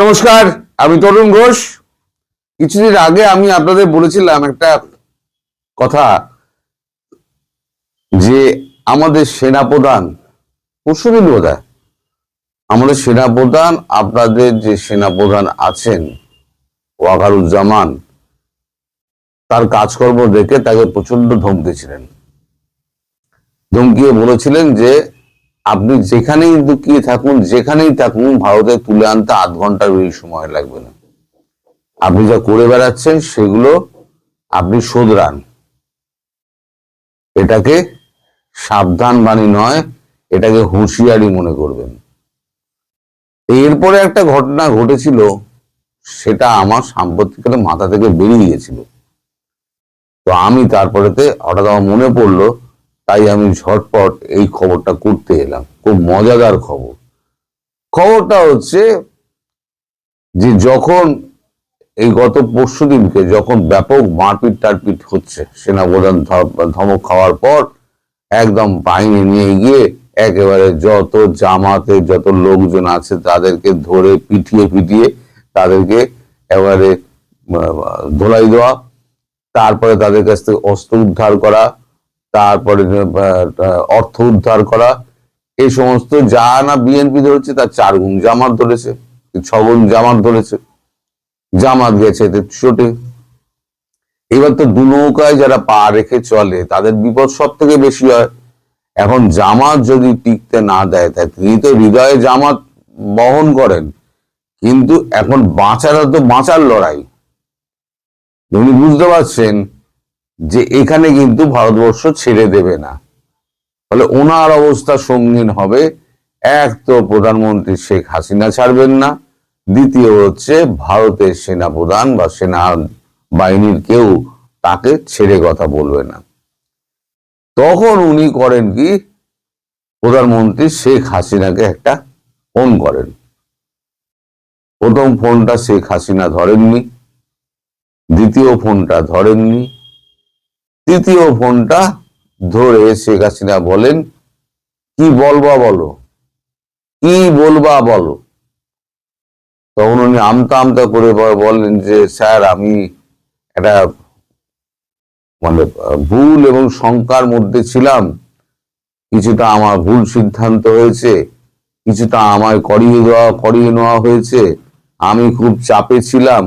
নমস্কার, আমি তরুণ ঘোষ। কিছুদিন আগে আমি আপনাদের বলেছিলাম একটা কথা, যে আমাদের সেনাপ্রধান, পরশুদিন বোধহয়, আমাদের সেনাপ্রধান, আপনাদের যে সেনাপ্রধান আছেন ওয়াকারুজ্জামান, তার কাজকর্ম দেখে তাকে প্রচন্ড ধমকেছিলেন। ধমকিয়ে বলেছিলেন যে আপনি যেখানেই লুকিয়ে থাকুন, যেখানেই থাকুন, ভারতে তুলে আনতে 8 ঘন্টার বেশি সময় লাগবে না। আপনি যা করে বেড়াচ্ছেন সেগুলো আপনি শোধরান। এটাকে সাবধান বাণী নয়, এটাকে হুঁশিয়ারি মনে করবেন। এরপরে একটা ঘটনা ঘটেছিল, সেটা আমার সাম্প্রতিককালে মাথা থেকে বেরিয়ে গিয়েছিল। তো আমি তারপরেতে হঠাৎ আমার মনে পড়লো, তাই আমি ঝটপট এই খবরটা করতে এলাম। খুব মজাদার খবর। খবরটা হচ্ছে যে যখন এই গত পরশুদিনকে যখন ব্যাপক মারপিট টারপিট হচ্ছে, সেনাপ্রধান ধমক খাওয়ার পর একদম বাহিনী নিয়ে গিয়ে একেবারে যত জামাতে যত লোকজন আছে তাদেরকে ধরে পিটিয়ে পিটিয়ে তাদেরকে এবারে ধোলাই দেওয়া, তারপরে তাদের কাছ থেকে অস্ত্র উদ্ধার করা, তারপরে অর্থ উদ্ধার করা, এই সমস্ত যা না বিএনপি ধরেছে তার 4 গুণ জামাত ধরেছে, 6 গুণ জামাত ধরেছে। জামাত গেছে এতে চোটে। এবার তো দু নৌকায় যারা পা রেখে চলে তাদের বিপদ সব থেকে বেশি হয়। এখন জামাত যদি টিকতে না দেয়, তাই তিনি তো হৃদয়ে জামাত বহন করেন, কিন্তু এখন বাঁচারা তো বাঁচার লড়াই। উনি বুঝতে পারছেন যে এখানে কিন্তু ভারতবর্ষ ছেড়ে দেবে না, ফলে ওনার অবস্থা সঙ্গীন হবে। এক তো প্রধানমন্ত্রী শেখ হাসিনা ছাড়বেন না, দ্বিতীয় হচ্ছে ভারতের সেনাপ্রধান বা সেনা বাহিনীর কেউ তাকে ছেড়ে কথা বলবে না। তখন উনি করেন কি, প্রধানমন্ত্রী শেখ হাসিনাকে একটা ফোন করেন। প্রথম ফোনটা শেখ হাসিনা ধরেননি, দ্বিতীয় ফোনটা ধরেননি, তৃতীয় ফোনটা ধরে শেখ হাসিনা বলেন, কি বলবা বলো, কি বলবা বলো। তখন উনি আমতা আমতা করে বললেন যে স্যার, আমি একটা ভুল এবং শঙ্কার মধ্যে ছিলাম, কিছুটা আমার ভুল সিদ্ধান্ত হয়েছে, কিছুটা আমায় করিয়ে নেওয়া হয়েছে, আমি খুব চাপে ছিলাম,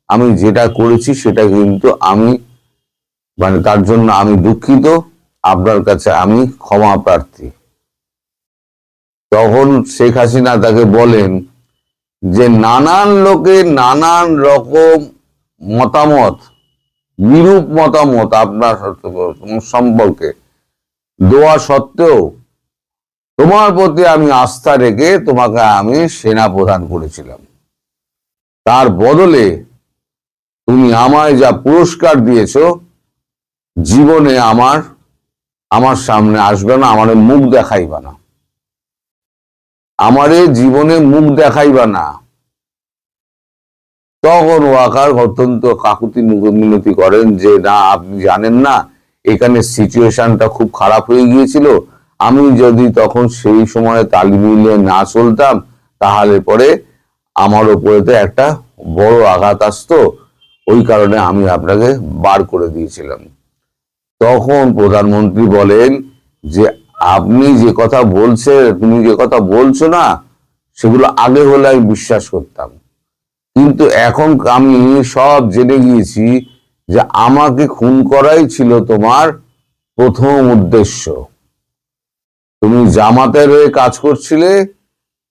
আমি যেটা করেছি সেটা কিন্তু আমি তার জন্য আমি দুঃখিত, আপনার কাছে আমি ক্ষমা প্রার্থী। তখন শেখ হাসিনা তাকে বলেন যে নানান লোকের নানান রকম মতামত, বিরূপ মতামত আপনার সম্পর্কে দেওয়া সত্ত্বেও তোমার প্রতি আমি আস্থা রেখে তোমাকে আমি সেনা প্রদান করেছিলাম। তার বদলে তুমি আমায় যা পুরস্কার দিয়েছ, জীবনে আমার সামনে আসবে না, আমার মুখ দেখাইবা না, আমারে জীবনে মুখ দেখাইবা না। তখন ওয়াকার অত্যন্ত কাকুতি মিনতি করেন যে না, আপনি জানেন না, এখানে সিচুয়েশনটা খুব খারাপ হয়ে গিয়েছিল, আমি যদি তখন সেই সময় তাল মিলিয়ে না চলতাম তাহলে পরে আমার উপরে একটা বড় আঘাত আসতো, ওই কারণে আমি আপনাকে বার করে দিয়েছিলাম। তখন প্রধানমন্ত্রী বলেন যে আপনি যে কথা বলছেন, তুমি যে কথা বলছো না, সেগুলো আগে হলে আমি বিশ্বাস করতাম, কিন্তু এখন আমি সব জেনে গিয়েছি যে আমাকে খুন করাই ছিল তোমার প্রথম উদ্দেশ্য। তুমি জামাতের হয়ে কাজ করছিলে,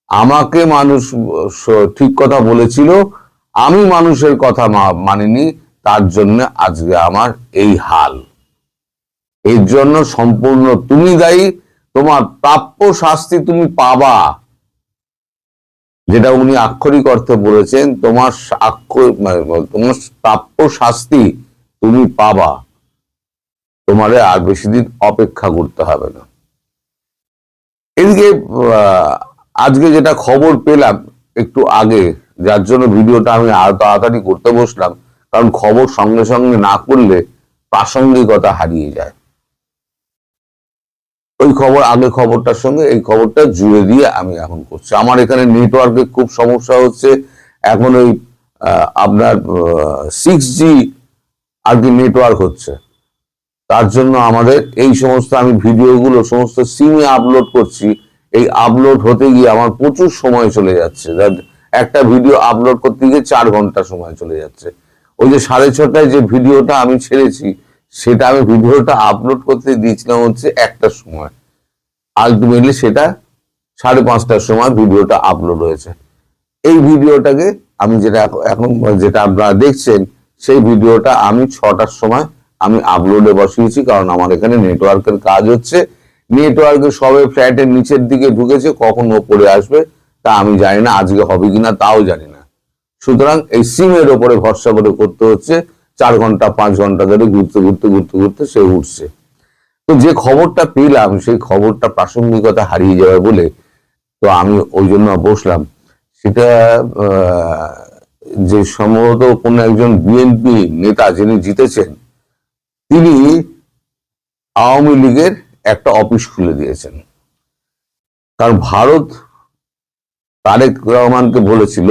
আমাকে মানুষ ঠিক কথা বলেছিল, আমি মানুষের কথা মানিনি, তার জন্য আজকে আমার এই হাল। এর জন্য সম্পূর্ণ তুমি দায়ী, তোমার প্রাপ্য শাস্তি তুমি পাবা। যেটা উনি আক্ষরিক অর্থে বলেছেন, তোমার প্রাপ্য শাস্তি তুমি পাবা, তোমারে আর বেশি দিন অপেক্ষা করতে হবে না। এদিকে আজকে যেটা খবর পেলাম একটু আগে, যার জন্য ভিডিওটা আমি আরো তাড়াতাড়ি করতে বসলাম, কারণ খবর সঙ্গে সঙ্গে না করলে প্রাসঙ্গিকতা হারিয়ে যায়। ওই খবর আগে খবরটার সঙ্গে এই খবরটা জুড়ে দিয়ে আমি এখন করছি। আমার এখানে নেটওয়ার্কে খুব সমস্যা হচ্ছে, এখন ওই আপনার 6G আর কি নেটওয়ার্ক হচ্ছে, তার জন্য আমাদের এই সমস্ত আমি ভিডিওগুলো সমস্ত সিমে আপলোড করছি। এই আপলোড হতে গিয়ে আমার প্রচুর সময় চলে যাচ্ছে, একটা ভিডিও আপলোড করতে গিয়ে 4 ঘন্টা সময় চলে যাচ্ছে। ওই যে 6:30টায় যে ভিডিওটা আমি ছেড়েছি, সেটা আমি ভিডিওটা আপলোড করতে দিয়েছিলাম হচ্ছে 1টার সময়, আলটিমেটলি সেটা 5:30টার সময় ভিডিওটা আপলোড হয়েছে। এই ভিডিওটাকে আমি যেটা আপনারা দেখছেন, সেই ভিডিওটা আমি 6টার সময় আমি আপলোডে বসিয়েছি, কারণ আমার এখানে নেটওয়ার্কের কাজ হচ্ছে। নেটওয়ার্কে সবে ফ্ল্যাটের নিচের দিকে ঢুকেছে, কখন ওপরে আসবে তা আমি জানি না, আজকে হবে কিনা তাও জানি না। সুতরাং এই সিমের ওপরে ভরসা করে করতে হচ্ছে। 4 ঘন্টা 5 ঘন্টা ধরে ঘুরতে ঘুরতে ঘুরতে ঘুরতে সে উঠছে। তো যে খবরটা পেলাম, সেই খবরটা প্রাসঙ্গিকতা হারিয়ে যাবে বলে তো আমি ওই জন্য বসলাম। সেটা যে সম্ভবত কোন একজন বিএনপি নেতা যিনি জিতেছেন, তিনি আওয়ামী লীগের একটা অফিস খুলে দিয়েছেন। কারণ ভারত তারেক রহমানকে বলেছিল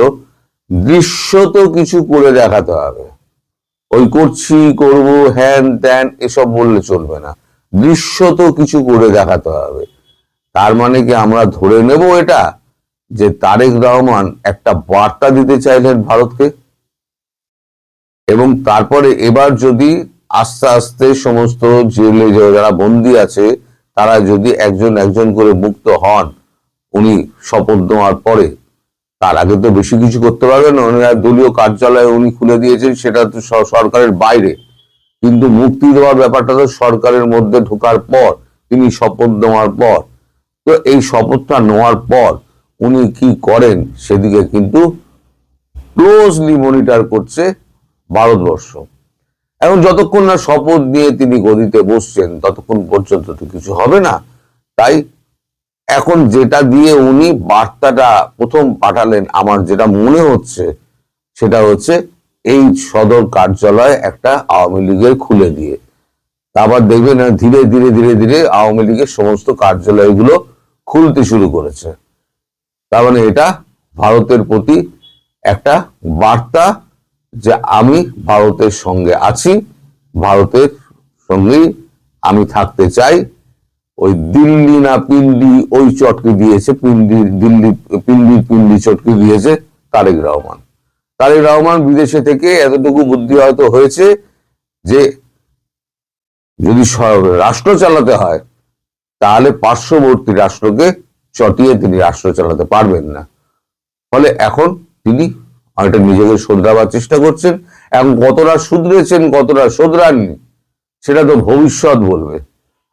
দৃশ্যত কিছু করে দেখাতে হবে, ওই করছি করব হ্যান ত্যান এসব বললে চলবে না, দৃশ্যত কিছু করে দেখাতে হবে। তার মানে কি আমরা ধরে নেব এটা যে তারেক রহমান একটা বার্তা দিতে চাইলেন ভারতকে, এবং তারপরে এবার যদি আস্তে আস্তে সমস্ত জেলে যারা বন্দী আছে তারা যদি একজন একজন করে মুক্ত হন, উনি শপথ নেওয়ার পরে, তার আগে তো বেশি কিছু করতে পারবেন না। দলীয় কার্যালয় উনি খুলে দিয়েছেন, সেটা তো সরকারের বাইরে, কিন্তু মুক্তি দেওয়ার ব্যাপারটা তো সরকারের মধ্যে ঢোকার পর, তিনি শপথ নেওয়ার পর। তো এই শপথটা নেওয়ার পর উনি কি করেন সেদিকে কিন্তু ক্লোজলি মনিটর করছে ভারতবর্ষ। এখন যতক্ষণ না শপথ নিয়ে তিনি গদিতে বসছেন, ততক্ষণ পর্যন্ত তো কিছু হবে না। তাই এখন যেটা দিয়ে উনি বার্তাটা প্রথম পাঠালেন, আমার যেটা মনে হচ্ছে সেটা হচ্ছে এই সদর কার্যালয় একটা আওয়ামী লীগের খুলে দিয়ে, আবার দেখবেন ধীরে ধীরে ধীরে ধীরে আওয়ামী লীগের সমস্ত কার্যালয়গুলো খুলতে শুরু করেছে। তার মানে এটা ভারতের প্রতি একটা বার্তা যে আমি ভারতের সঙ্গে আছি, ভারতের সঙ্গেই আমি থাকতে চাই। ওই দিল্লি না পিন্ডি ওই চটকে দিয়েছে, পিন্ডি চটকে দিয়েছে তারেক রহমান। তারেক রহমান বিদেশে থেকে এতটুকু বুদ্ধি হয়তো হয়েছে যে যদি রাষ্ট্র চালাতে হয় তাহলে পার্শ্ববর্তী রাষ্ট্রকে চটিয়ে তিনি রাষ্ট্র চালাতে পারবেন না। ফলে এখন তিনি অনেকটা নিজেকে শোধরাবার চেষ্টা করছেন। এখন কতটা শুধরেছেন কতটা শোধরাননি সেটা তো ভবিষ্যৎ বলবে।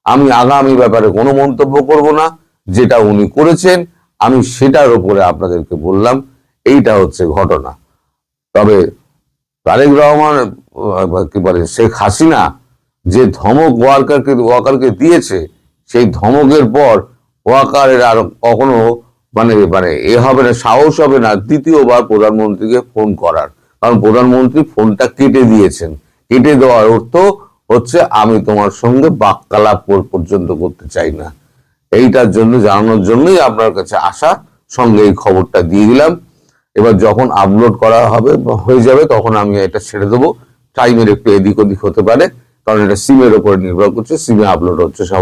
আমি আগামী ব্যাপারে কোনো মন্তব্য করব না। যেটা উনি করেছেন আমি সেটার উপরে আপনাদেরকে বললাম, এইটা হচ্ছে ঘটনা। তবে তারেক রহমান কি বলে শেখ হাসিনা যে ধমক ওয়াকারকে দিয়েছে, সেই ধমকের পর ওয়াকারের আর কখনো মানে এ হবে না, সাহস হবে না দ্বিতীয়বার প্রধানমন্ত্রীকে ফোন করার। কারণ প্রধানমন্ত্রী ফোনটা কেটে দিয়েছেন। কেটে দেওয়ার অর্থ হচ্ছে আমি তোমার সঙ্গে বাক্যালাপ পর্যন্ত করতে চাই না। এইটার জন্য জানানোর জন্যই আপনার কাছে আসা, সঙ্গে এই খবরটা দিয়ে দিলাম। এবার যখন আপলোড করা হবে হয়ে যাবে তখন আমি এটা ছেড়ে দেবো। টাইমের একটু এদিক ওদিক হতে পারে, কারণ এটা সিমের উপর নির্ভর করছে, সিমে আপলোড হচ্ছে সব।